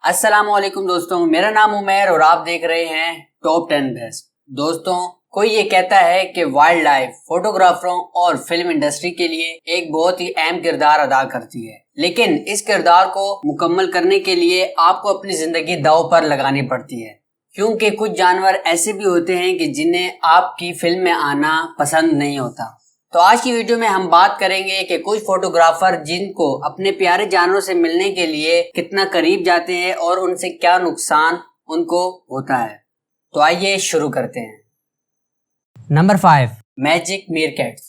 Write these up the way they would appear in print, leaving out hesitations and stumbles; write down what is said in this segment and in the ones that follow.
अस्सलाम वालेकुम दोस्तों, मेरा नाम उमैर और आप देख रहे हैं टॉप 10 बेस्ट। दोस्तों, कोई ये कहता है कि वाइल्ड लाइफ फोटोग्राफरों और फिल्म इंडस्ट्री के लिए एक बहुत ही अहम किरदार अदा करती है, लेकिन इस किरदार को मुकम्मल करने के लिए आपको अपनी जिंदगी दांव पर लगानी पड़ती है, क्योंकि कुछ जानवर ऐसे भी होते हैं कि जिन्हें आपकी फिल्म में आना पसंद नहीं होता। तो आज की वीडियो में हम बात करेंगे कि कुछ फोटोग्राफर जिनको अपने प्यारे जानवरों से मिलने के लिए कितना करीब जाते हैं और उनसे क्या नुकसान उनको होता है। तो आइए शुरू करते हैं। Number 5, magic मीरकैट्स।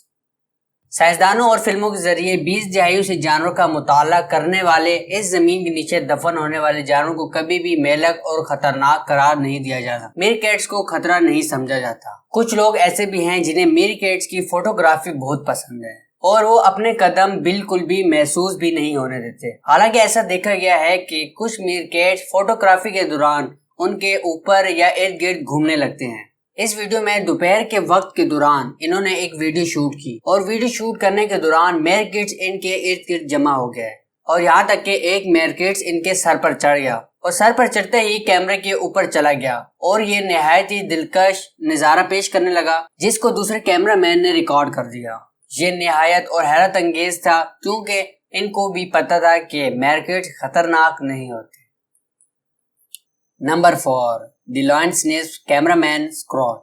साइंसदानों और फिल्मों के जरिए 20 दहाइयों से जानवरों का मुताला करने वाले इस जमीन के नीचे दफन होने वाले जानवरों को कभी भी मेलक और खतरनाक करार नहीं दिया जाता। मीरकैट्स को खतरा नहीं समझा जाता। कुछ लोग ऐसे भी हैं जिन्हें मीरकैट्स की फोटोग्राफी बहुत पसंद है और वो अपने कदम बिल्कुल भी महसूस भी नहीं होने देते। हालांकि ऐसा देखा गया है कि कुछ मीरकैट्स फोटोग्राफी के दौरान उनके ऊपर या इर्द गिर्द घूमने लगते हैं। इस वीडियो में दोपहर के वक्त के दौरान इन्होंने एक वीडियो शूट की और वीडियो शूट करने के दौरान मीरकैट्स इनके इर्द गिर्द जमा हो गए और यहाँ तक कि एक मीरकैट्स इनके सर पर चढ़ गया और सर पर चढ़ते ही कैमरे के ऊपर चला गया और ये निहायत ही दिलकश नजारा पेश करने लगा, जिसको दूसरे कैमरामैन ने रिकॉर्ड कर दिया। ये निहायत और हैरत अंगेज था, क्योंकि इनको भी पता था कि मीरकैट्स खतरनाक नहीं होते। नंबर 4, द लायन स्नेफ कैमरामैन स्क्रॉल।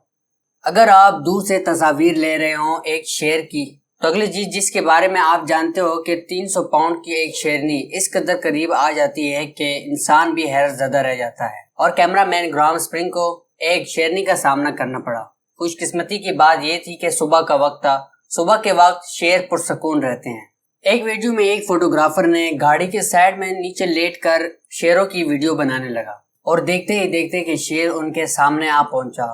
अगर आप दूर से तस्वीर ले रहे हो एक शेर की, तो अगली चीज जिसके बारे में आप जानते हो कि 300 पाउंड की एक शेरनी इस कदर करीब आ जाती है कि इंसान भी हैरत ज़दा रह जाता है। और कैमरामैन ग्राहम स्प्रिंग को एक शेरनी का सामना करना पड़ा। खुशकिस्मती की बात यह थी कि सुबह का वक्त था। सुबह के वक्त शेर पुरसकून रहते हैं। एक वीडियो में एक फोटोग्राफर ने गाड़ी के साइड में नीचे लेटकर शेरों की वीडियो बनाने लगा और देखते ही देखते कि शेर उनके सामने आ पहुंचा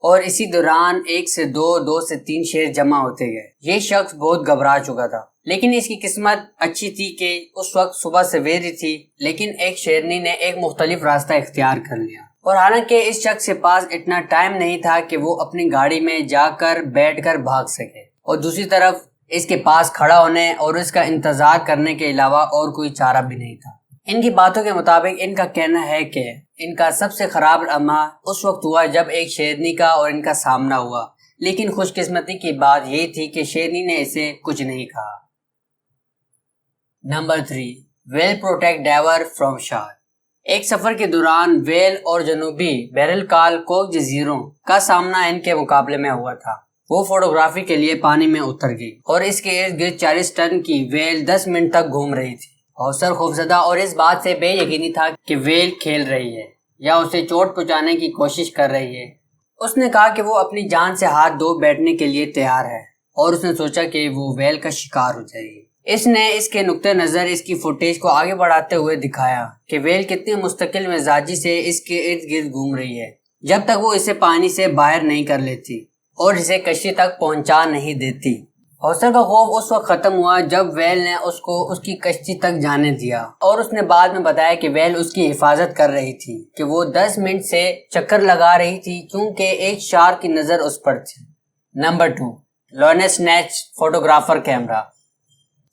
और इसी दौरान 1 से 2, 2 से 3 शेर जमा होते गए। ये शख्स बहुत घबरा चुका था, लेकिन इसकी किस्मत अच्छी थी कि उस वक्त सुबह सवेरी थी, लेकिन एक शेरनी ने एक मुख्तलिफ रास्ता इख्तियार कर लिया। और हालांकि इस शख्स के पास इतना टाइम नहीं था कि वो अपनी गाड़ी में जाकर बैठकर भाग सके, और दूसरी तरफ इसके पास खड़ा होने और इसका इंतजार करने के अलावा और कोई चारा भी नहीं था। इनकी बातों के मुताबिक इनका कहना है कि इनका सबसे खराब लम्हा उस वक्त हुआ जब एक शेरनी का और इनका सामना हुआ, लेकिन खुशकिस्मती की बात यही थी कि शेरनी ने इसे कुछ नहीं कहा। Number 3, well protect diver from shark. एक सफर के दौरान वेल और जनूबी बहरकाल कोक जजीरों का सामना इनके मुकाबले में हुआ था। वो फोटोग्राफी के लिए पानी में उतर गई और इसके इर्द गिर्द 40 टन की वेल 10 मिनट तक घूम रही थी। अफसर खौफजदा और इस बात से बेयकीनी था कि वेल खेल रही है या उसे चोट पहुंचाने की कोशिश कर रही है। उसने कहा कि वो अपनी जान से हाथ धो बैठने के लिए तैयार है और उसने सोचा कि वो वेल का शिकार हो जाएगी। इसने इसके नुक्ते नज़र इसकी फुटेज को आगे बढ़ाते हुए दिखाया कि वेल कितनी मुस्तकिल मिजाजी से इसके इर्द गिर्द घूम रही है जब तक वो इसे पानी से बाहर नहीं कर लेती और इसे कश्ती तक पहुंचा नहीं देती। अफसर का खौफ उस वक्त खत्म हुआ जब वेल ने उसको उसकी कश्ती तक जाने दिया और उसने बाद में बताया कि वेल उसकी हिफाजत कर रही थी, कि वो 10 मिनट से चक्कर लगा रही थी क्योंकि एक शार्क की नजर उस पर थी। Number 2, lion snatch photographer camera.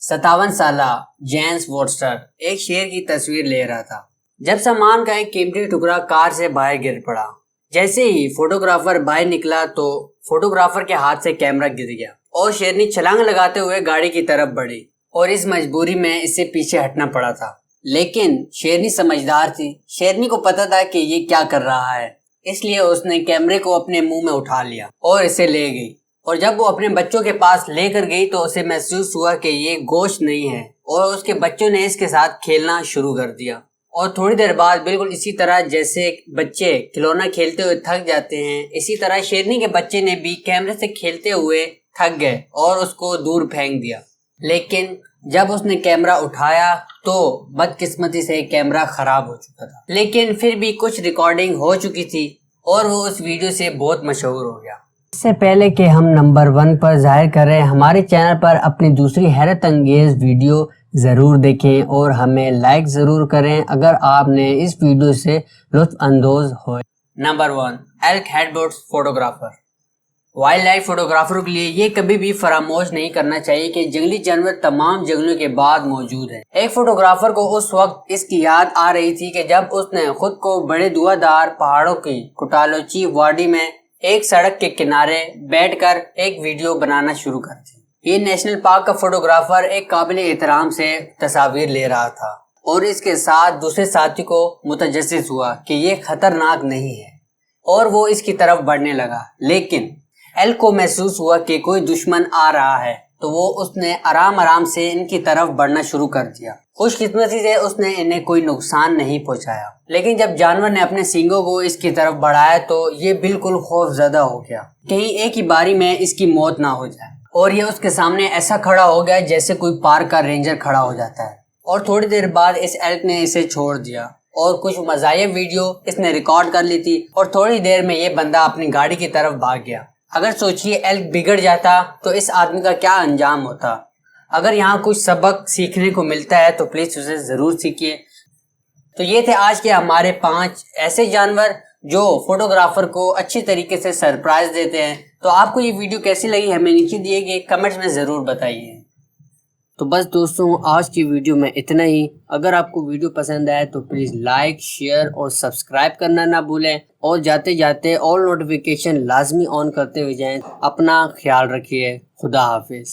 57 साला जेम्स वॉटस्टर एक शेर की तस्वीर ले रहा था जब सामान का एक कीमती टुकड़ा कार से बाहर गिर पड़ा। जैसे ही फोटोग्राफर बाहर निकला तो फोटोग्राफर के हाथ से कैमरा गिर गया और शेरनी छलांग लगाते हुए गाड़ी की तरफ बढ़ी और इस मजबूरी में इसे पीछे हटना पड़ा था। लेकिन शेरनी समझदार थी। शेरनी को पता था कि ये क्या कर रहा है, इसलिए उसने कैमरे को अपने मुंह में उठा लिया और इसे ले गई। और जब वो अपने बच्चों के पास लेकर गई तो उसे महसूस हुआ कि ये गोश्त नहीं है और उसके बच्चों ने इसके साथ खेलना शुरू कर दिया। और थोड़ी देर बाद बिल्कुल इसी तरह जैसे बच्चे खिलौना खेलते हुए थक जाते हैं, इसी तरह शेरनी के बच्चे ने भी कैमरे से खेलते हुए थक गए और उसको दूर फेंक दिया। लेकिन जब उसने कैमरा उठाया तो बदकिस्मती से कैमरा खराब हो चुका था, लेकिन फिर भी कुछ रिकॉर्डिंग हो चुकी थी और वो उस वीडियो से बहुत मशहूर हो गया। इससे पहले कि हम नंबर 1 पर जाहिर करें, हमारे चैनल पर अपनी दूसरी हैरत अंगेज वीडियो ज़रूर देखें और हमें लाइक ज़रूर करें अगर आपने इस वीडियो से लुत्फ अंदोज हो। Number 1, elk headbutts photographer. Wildlife فوٹوگرافروں کے لیے یہ کبھی بھی فراموش نہیں کرنا چاہیے کہ جنگلی جانور تمام جنگلوں کے بعد موجود ہیں۔ ایک فوٹوگرافر کو اس وقت اس کی یاد آ رہی تھی کہ جب اس نے خود کو بڑے دعادار پہاڑوں کی کوٹالوچی وادی میں ایک سڑک کے کنارے بیٹھ کر ایک ویڈیو بنانا شروع کر دی۔ یہ نیشنل پارک کا فوٹوگرافر ایک قابل احترام سے تصاویر لے رہا تھا اور اس کے ساتھ دوسرے ساتھی کو متجسس ہوا کہ یہ خطرناک نہیں ہے اور وہ اس کی طرف بڑھنے لگا، لیکن ایل کو محسوس ہوا کہ کوئی دشمن آ رہا ہے تو وہ اس نے آرام آرام سے ان کی طرف بڑھنا شروع کر دیا۔ خوش قسمتی سے اس نے انہیں کوئی نقصان نہیں پہنچایا، لیکن جب جانور نے اپنے سینگوں کو اس کی طرف بڑھایا تو یہ بالکل خوف زدہ ہو گیا، کہیں ایک ہی باری میں اس کی موت نہ ہو جائے، اور یہ اس کے سامنے ایسا کھڑا ہو گیا جیسے کوئی پارک کا رینجر کھڑا ہو جاتا ہے۔ اور تھوڑی دیر بعد اس ایلک نے اسے چھوڑ دیا اور کچھ مزاحیہ ویڈیو اس نے ریکارڈ کر لی تھی، اور تھوڑی دیر میں یہ بندہ اپنی گاڑی کی طرف بھاگ گیا۔ اگر سوچئے ایلک بگڑ جاتا تو اس آدمی کا کیا انجام ہوتا۔ اگر یہاں کچھ سبق سیکھنے کو ملتا ہے تو پلیز اسے ضرور سیکھیے۔ تو یہ تھے آج کے ہمارے 5 ایسے جانور جو فوٹوگرافر کو اچھی طریقے سے سرپرائز دیتے ہیں۔ تو آپ کو یہ ویڈیو کیسی لگی ہمیں نیچے دیے گئے کمنٹس میں ضرور بتائیے۔ تو بس دوستوں، آج کی ویڈیو میں اتنا ہی۔ اگر آپ کو ویڈیو پسند آئے تو پلیز لائک، شیئر اور سبسکرائب کرنا نہ بھولیں، اور جاتے جاتے آل نوٹیفیکیشن لازمی آن کرتے ہوئے جائیں۔ اپنا خیال رکھیے۔ خدا حافظ۔